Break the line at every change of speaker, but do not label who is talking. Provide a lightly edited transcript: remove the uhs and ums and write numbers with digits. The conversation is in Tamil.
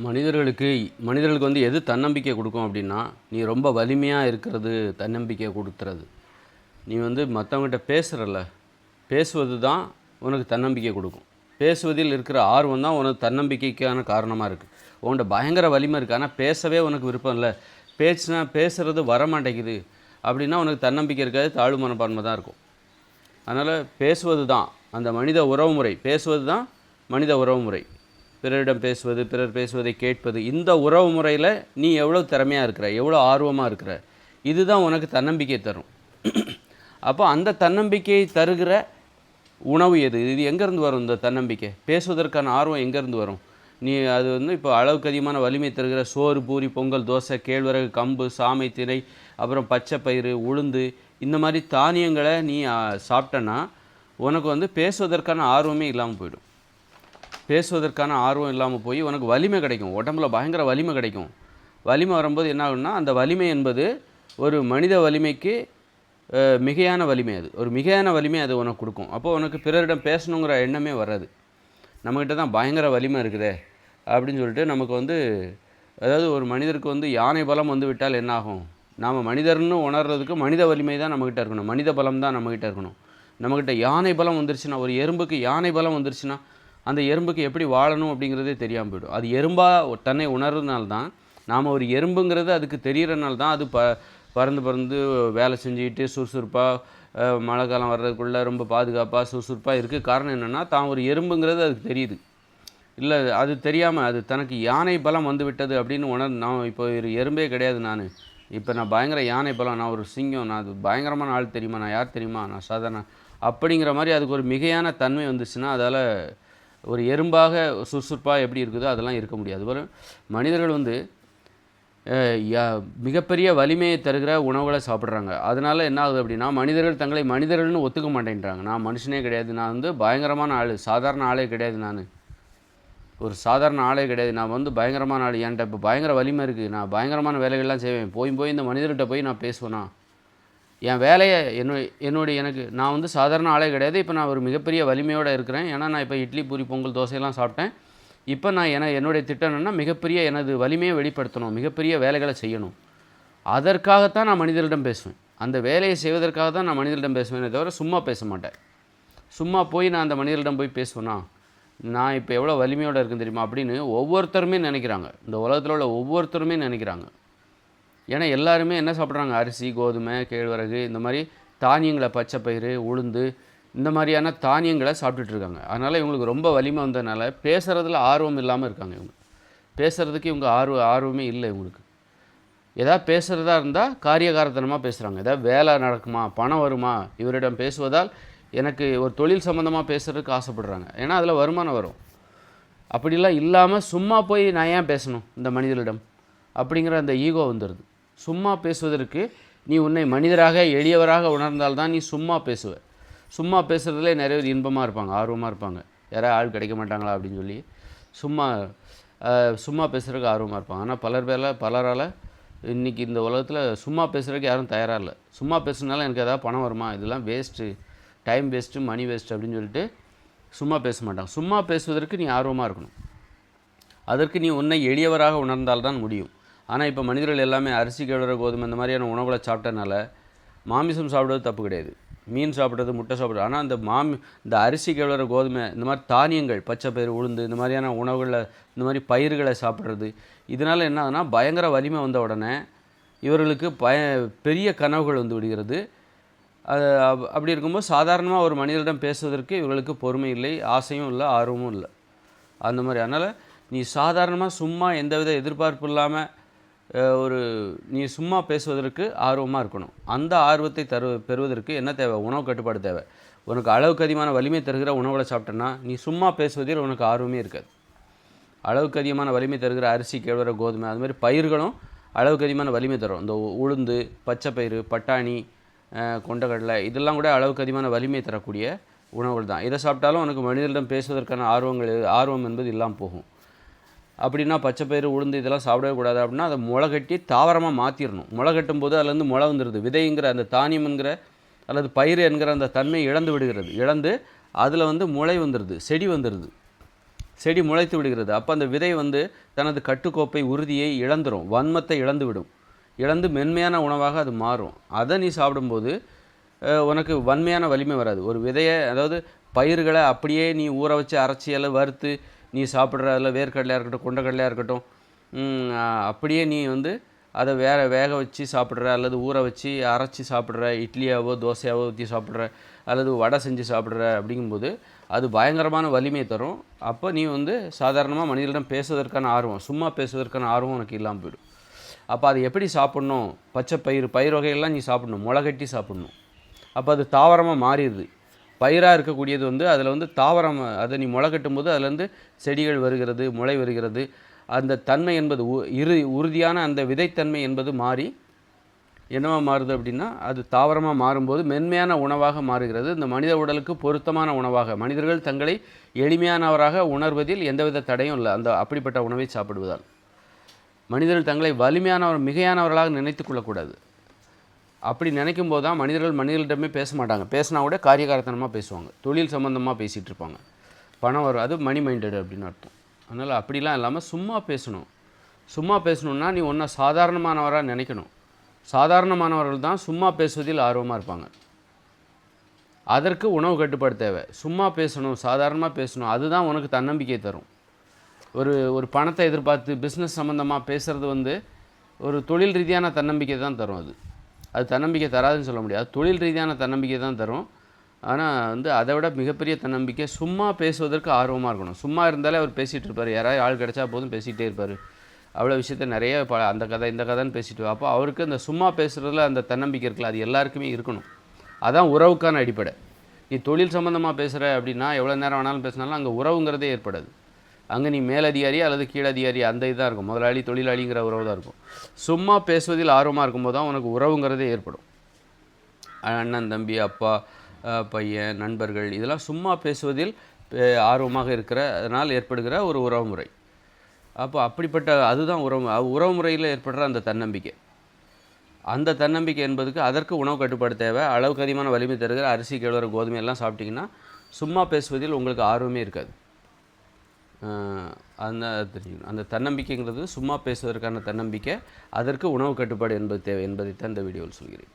மனிதர்களுக்கு வந்து எது தன்னம்பிக்கை கொடுக்கும் அப்படின்னா, நீ ரொம்ப வலிமையாக இருக்கிறது தன்னம்பிக்கை கொடுத்துறது. நீ வந்து மற்றவங்ககிட்ட பேசுகிறல்ல, பேசுவது தான் உனக்கு தன்னம்பிக்கை கொடுக்கும். பேசுவதில் இருக்கிற ஆர்வம் தான் உனக்கு தன்னம்பிக்கைக்கான காரணமாக இருக்குது. உன்கிட்ட பயங்கர வலிமை இருக்குது, ஆனால் பேசவே உனக்கு விருப்பம் இல்லை. பேசுகிறது வரமாட்டேங்குது அப்படின்னா உனக்கு தன்னம்பிக்கை இருக்காது, தாழ்வு மனப்பான்மை தான் இருக்கும். அதனால் பேசுவது தான் அந்த மனித உறவுமுறை. பேசுவது தான் மனித உறவுமுறை. பிறரிடம் பேசுவது, பிறர் பேசுவதை கேட்பது, இந்த உறவு முறையில் நீ எவ்வளோ திறமையாக இருக்கிற, எவ்வளோ ஆர்வமாக இருக்கிற, இதுதான் உனக்கு தன்னம்பிக்கை தரும். அப்போ அந்த தன்னம்பிக்கையை தருகிற உணவு எது? இது எங்கேருந்து வரும்? இந்த தன்னம்பிக்கை பேசுவதற்கான ஆர்வம் எங்கேருந்து வரும்? நீ அது வந்து இப்போ அளவுக்கு அதிகமான வலிமை தருகிற சோறு, பூரி, பொங்கல், தோசை, கேழ்வரகு, கம்பு, சாமை, திணை, அப்புறம் பச்சை பயிறு, உளுந்து, இந்த மாதிரி தானியங்களை நீ சாப்பிட்டன்னா உனக்கு வந்து பேசுவதற்கான ஆர்வமே இல்லாமல் போயிடும். பேசுவதற்கான ஆர்வம் இல்லாமல் போய் உனக்கு வலிமை கிடைக்கும், உடம்புல பயங்கர வலிமை கிடைக்கும். வலிமை வரும்போது என்ன ஆகுன்னா, அந்த வலிமை என்பது ஒரு மனித வலிமைக்கு மிகையான வலிமை. அது ஒரு மிகையான வலிமை அது உனக்கு கொடுக்கும். அப்போது உனக்கு பிறரிடம் பேசணுங்கிற எண்ணமே வராது. நம்மக்கிட்ட தான் பயங்கர வலிமை இருக்குதே அப்படின்னு சொல்லிட்டு நமக்கு வந்து, அதாவது ஒரு மனிதருக்கு வந்து யானை பலம் வந்து விட்டால் என்னாகும்? நாம் மனிதர்னு உணர்றதுக்கு மனித வலிமை தான் நம்மக்கிட்ட இருக்கணும், மனித பலம் தான் நம்மக்கிட்ட இருக்கணும். நம்மக்கிட்ட யானை பலம் வந்துருச்சுன்னா, ஒரு எறும்புக்கு யானை பலம் வந்துருச்சுன்னா அந்த எறும்புக்கு எப்படி வாழணும் அப்படிங்கிறதே தெரியாமல் போய்டும். அது எறும்பாக தன்னை உணர்றதுனால்தான், நாம் ஒரு எறும்புங்கிறது அதுக்கு தெரிகிறனால தான் அது பறந்து வேலை செஞ்சுக்கிட்டு சுறுசுறுப்பாக மழை காலம் வர்றதுக்குள்ளே ரொம்ப பாதுகாப்பாக சுறுசுறுப்பாக இருக்குது. காரணம் என்னென்னா, தான் ஒரு எறும்புங்கிறது அதுக்கு தெரியுது. இல்லை, அது தெரியாமல் அது தனக்கு யானை பலம் வந்து விட்டது அப்படின்னு நான் இப்போ ஒரு எறும்பே கிடையாது, இப்போ நான் பயங்கர யானை பலம், நான் ஒரு சிங்கம், நான் அது பயங்கரமான ஆள் தெரியுமா, நான் யார் தெரியுமா, நான் சாதாரண அப்படிங்கிற மாதிரி அதுக்கு ஒரு மிகையான தன்மை வந்துச்சுன்னா அதால் ஒரு எறும்பாக சுறுசுறுப்பாக எப்படி இருக்குதோ அதெல்லாம் இருக்க முடியாது. அதுபோல் மனிதர்கள் வந்து மிகப்பெரிய வலிமையை தருகிற உணவுகளை சாப்பிட்றாங்க. அதனால் என்ன ஆகுது அப்படின்னா, மனிதர்கள் தங்களை மனிதர்கள்னு ஒத்துக்க மாட்டேன்றாங்க. நான் மனுஷனே கிடையாது, நான் வந்து பயங்கரமான ஆள், சாதாரண ஆளே கிடையாது, நான் ஒரு சாதாரண ஆளே கிடையாது, நான் வந்து பயங்கரமான ஆள், என்கிட்ட இப்போ பயங்கர வலிமை இருக்குது, நான் பயங்கரமான வேலைகள்லாம் செய்வேன், போய் இந்த மனிதர்கிட்ட போய் நான் பேசுவேனா, என் வேலையை எனக்கு நான் வந்து சாதாரண ஆளே கிடையாது, இப்போ நான் ஒரு மிகப்பெரிய வலிமையோடு இருக்கிறேன். ஏன்னா நான் இப்போ இட்லி, பூரி, பொங்கல், தோசையெல்லாம் சாப்பிட்டேன். இப்போ நான் என்னுடைய திட்டம் என்னென்னா, மிகப்பெரிய எனது வலிமையை வெளிப்படுத்தணும், மிகப்பெரிய வேலைகளை செய்யணும். அதற்காகத்தான் நான் மனிதர்களிடம் பேசுவேன். அந்த வேலையை செய்வதற்காக தான் நான் மனிதர்களிடம் பேசுவேனே தவிர சும்மா பேச மாட்டேன். சும்மா போய் நான் அந்த மனிதர்களிடம் போய் பேசுவேனா, நான் இப்போ எவ்வளோ வலிமையோடு இருக்குன்னு தெரியுமா அப்படின்னு ஒவ்வொருத்தருமே நினைக்கிறாங்க. இந்த உலகத்தில் உள்ள ஒவ்வொருத்தருமே நினைக்கிறாங்க. ஏன்னா எல்லாருமே என்ன சாப்பிட்றாங்க? அரிசி, கோதுமை, கேழ்வரகு, இந்த மாதிரி தானியங்களை, பச்சை பயிறு, உளுந்து, இந்த மாதிரியான தானியங்களை சாப்பிட்டுட்ருக்காங்க. அதனால் இவங்களுக்கு ரொம்ப வலிமை வந்ததுனால பேசுகிறதுல ஆர்வம் இல்லாமல் இருக்காங்க. இவங்க பேசுகிறதுக்கு இவங்க ஆர்வமே இல்லை. இவங்களுக்கு எதாவது பேசுகிறதா இருந்தால் காரியகாரத்தனமாக பேசுகிறாங்க. எதாவது வேலை நடக்குமா, பணம் வருமா, இவரிடம் பேசுவதால் எனக்கு ஒரு தொழில் சம்மந்தமாக பேசுகிறதுக்கு ஆசைப்படுறாங்க. ஏன்னா அதில் வருமானம் வரும். அப்படிலாம் இல்லாமல் சும்மா போய் நான் ஏன் பேசணும் இந்த மனிதர்களிடம் அப்படிங்கிற அந்த ஈகோ வந்துடுது. சும்மா பேசுவதற்கு நீ உன்னை மனிதராக எளியவராக உணர்ந்தால்தான் நீ சும்மா பேசுவ. சும்மா பேசுகிறதுலே நிறைய பேர் இன்பமாக இருப்பாங்க, ஆர்வமாக இருப்பாங்க. யாராவது ஆள் கிடைக்க மாட்டாங்களா அப்படின்னு சொல்லி சும்மா பேசுகிறதுக்கு ஆர்வமாக இருப்பாங்க. ஆனால் பலரால் இன்றைக்கி இந்த உலகத்தில் சும்மா பேசுகிறதுக்கு யாரும் தயாராக இல்லை. சும்மா பேசுனால எனக்கு எதாவது பணம் வருமா, இதெல்லாம் waste, time waste, money waste அப்படின்னு சொல்லிட்டு சும்மா பேச மாட்டாங்க. சும்மா பேசுவதற்கு நீ ஆர்வமாக இருக்கணும். அதற்கு நீ உன்னை எளியவராக உணர்ந்தால்தான் முடியும். ஆனால் இப்போ மனிதர்கள் எல்லாமே அரிசி, கேழ்வரகு, கோதுமை இந்த மாதிரியான உணவுகளை சாப்பிட்டனால மாமிசம் சாப்பிட்றது தப்பு கிடையாது, மீன் சாப்பிட்றது, முட்டை சாப்பிட்றது. ஆனால் இந்த அரிசி, கேழ்வரகு, கோதுமை, இந்த மாதிரி தானியங்கள், பச்சை பயிறு, உளுந்து, இந்த மாதிரியான உணவுகளில் இந்த மாதிரி பயிர்களை சாப்பிட்றது, இதனால் என்ன ஆகுதுன்னா பயங்கர வலிமை வந்த உடனே இவர்களுக்கு பெரிய கனவுகள் வந்து விடுகிறது. அப்படி இருக்கும்போது சாதாரணமாக ஒரு மனிதரிடம் பேசுவதற்கு இவர்களுக்கு பொறுமை இல்லை, ஆசையும் இல்லை, ஆர்வமும் இல்லை. அந்த மாதிரி. அதனால் நீ சாதாரணமாக சும்மா எந்தவித எதிர்பார்ப்பு இல்லாமல் நீ சும்மா பேசுவதற்கு ஆர்வமாக இருக்கணும். அந்த ஆர்வத்தை பெறுவதற்கு என்ன தேவை? உணவு கட்டுப்பாடு தேவை. உனக்கு அளவுக்கு அதிகமான வலிமை தருகிற உணவுகளை சாப்பிட்டேன்னா நீ சும்மா பேசுவதில் உனக்கு ஆர்வமே இருக்காது. அளவுக்கு அதிகமான வலிமை தருகிற அரிசி, கேழ்வரகு, கோதுமை, அது மாதிரி பயிர்களும் அளவுக்கு அதிகமான வலிமை தரும். இந்த உளுந்து, பச்சை பயிறு, பட்டாணி, கொண்டக்கடலை, இதெல்லாம் கூட அளவுக்கு அதிகமான வலிமை தரக்கூடிய உணவுகள் தான். இதை சாப்பிட்டாலும் உனக்கு மனிதர்களிடம் பேசுவதற்கான ஆர்வம் என்பது இல்லாமல் போகும். அப்படின்னா பச்சை பயிறு, உளுந்து இதெல்லாம் சாப்பிடவே கூடாது. அப்படின்னா அதை முளை கட்டி தாவரமாக மாற்றிடணும். முளை கட்டும் போது அதுலேருந்து முளை வந்துடுது. விதைங்கிற அந்த தானியம் என்கிற அல்லது பயிர் என்கிற அந்த தன்மை இழந்து விடுகிறது. இழந்து அதில் வந்து முளை வந்துடுது, செடி வந்துடுது. செடி முளைத்து விடுகிறது. அப்போ அந்த விதை வந்து தனது கட்டுக்கோப்பை உறுதியை இழந்துடும், வன்மத்தை இழந்து விடும். இழந்து மென்மையான உணவாக அது மாறும். அதை நீ சாப்பிடும்போது உனக்கு வன்மையான வலிமை வராது. ஒரு விதையை, அதாவது பயிர்களை அப்படியே நீ ஊற வச்சு அரைச்சி எல்லாம் வறுத்து நீ சாப்பிட்ற, அதில் வேர்க்கடலையாக இருக்கட்டும், கொண்டக்கடலையாக இருக்கட்டும், அப்படியே நீ வந்து அதை வேக வச்சு சாப்பிட்ற, அல்லது ஊற வச்சு அரைச்சி சாப்பிட்ற, இட்லியாவோ தோசையாவோ ஊற்றி சாப்பிட்ற, அல்லது வடை செஞ்சு சாப்பிட்ற, அப்படிங்கும்போது அது பயங்கரமான வலிமை தரும். அப்போ நீ வந்து சாதாரணமாக மனிதர்களிடம் பேசுவதற்கான ஆர்வம், சும்மா பேசுவதற்கான ஆர்வம் உனக்கு இல்லாமல் போயிடும். அப்போ அதை எப்படி சாப்பிட்ணும்? பச்சை பயிர் வகைகள்லாம் நீ சாப்பிட்ணும், முளைகட்டி சாப்பிட்ணும். அப்போ அது தாவரமாக மாறிடுது. பயிராக இருக்கக்கூடியது வந்து அதில் வந்து தாவரம், அதை நீ முளை கட்டும்போது அதுலேருந்து செடிகள் வருகிறது, முளை வருகிறது. அந்த தன்மை என்பது உறுதியான அந்த விதைத்தன்மை என்பது மாறி என்னவாக மாறுது அப்படின்னா, அது தாவரமாக மாறும்போது மென்மையான உணவாக மாறுகிறது. இந்த மனித உடலுக்கு பொருத்தமான உணவாக, மனிதர்கள் தங்களை எளிமையானவராக உணர்வதில் எந்தவித தடையும் இல்லை அந்த அப்படிப்பட்ட உணவை சாப்பிடுவதால். மனிதர்கள் தங்களை வலிமையானவர், மிகையானவர்களாக நினைத்து கொள்ளக்கூடாது. அப்படி நினைக்கும் போது தான் மனிதர்களிடமே பேச மாட்டாங்க. பேசினா கூட காரியகாரத்தனமாக பேசுவாங்க, தொழில் சம்மந்தமாக பேசிகிட்டு இருப்பாங்க. பணம் வரும், அது மணி மைண்டட் அப்படின்னு அர்த்தம். அதனால் அப்படிலாம் இல்லாமல் சும்மா பேசணும். சும்மா பேசணுன்னா நீ ஒன்றை சாதாரணமானவராக நினைக்கணும். சாதாரணமானவர்கள் தான் சும்மா பேசுவதில் ஆர்வமாக இருப்பாங்க. அதற்கு உணவு கட்டுப்பாடு தேவை. சும்மா பேசணும், சாதாரணமாக பேசணும், அதுதான் உனக்கு தன்னம்பிக்கை தரும். ஒரு பணத்தை எதிர்பார்த்து பிஸ்னஸ் சம்மந்தமாக பேசுகிறது வந்து ஒரு தொழில் ரீதியான தன்னம்பிக்கை தான் தரும். அது தன்னம்பிக்கை தராதுன்னு சொல்ல முடியாது. தொழில் ரீதியான தன்னம்பிக்கை தான் தரும். ஆனால் வந்து அதை விட மிகப்பெரிய தன்னம்பிக்கை சும்மா பேசுவதற்கு ஆர்வமாக இருக்கணும். சும்மா இருந்தாலே அவர் பேசிகிட்டு இருப்பார். யாராவது ஆள் கிடச்சா போதும் பேசிகிட்டே இருப்பார். அவ்வளோ விஷயத்த நிறைய அந்த கதை இந்த கதைன்னு பேசிட்டு. அப்போ அவருக்கு அந்த சும்மா பேசுகிறதுல அந்த தன்னம்பிக்கை இருக்குல்ல, அது எல்லாருக்குமே இருக்கணும். அதான் உறவுக்கான அடிப்படை. நீ தொழில் சம்மந்தமாக பேசுகிற அப்படின்னா எவ்வளோ நேரம் வேணாலும் பேசினாலும் அங்கே உறவுங்கிறதே ஏற்படாது. அங்கே நீ மேலதிகாரி அல்லது கீழதிகாரி அந்த இதுதான் இருக்கும். முதலாளி தொழிலாளிங்கிற உறவு தான் இருக்கும். சும்மா பேசுவதில் ஆர்வமாக இருக்கும்போது தான் உனக்கு உறவுங்கிறதே ஏற்படும். அண்ணன், தம்பி, அப்பா, பையன், நண்பர்கள், இதெல்லாம் சும்மா பேசுவதில் ஆர்வமாக அதனால் ஏற்படுகிற ஒரு உறவு முறை. அப்போ அப்படிப்பட்ட அதுதான் உறவு முறையில் ஏற்படுற அந்த தன்னம்பிக்கை. அந்த தன்னம்பிக்கை என்பதுக்கு அதற்கு உணவு கட்டுப்பாடு தேவை. அளவுக்கு அதிகமான வலிமை தருகிற அரிசி, கேழ்வரகு, கோதுமை எல்லாம் சாப்பிட்டிங்கன்னா சும்மா பேசுவதில் உங்களுக்கு ஆர்வமே இருக்காது. அந்த தன்னம்பிக்கைங்கிறது சும்மா பேசுவதற்கான தன்னம்பிக்கை, அதற்கு உணவு கட்டுப்பாடு என்பது தேவை என்பதைத்தான் இந்த வீடியோவில் சொல்கிறேன்.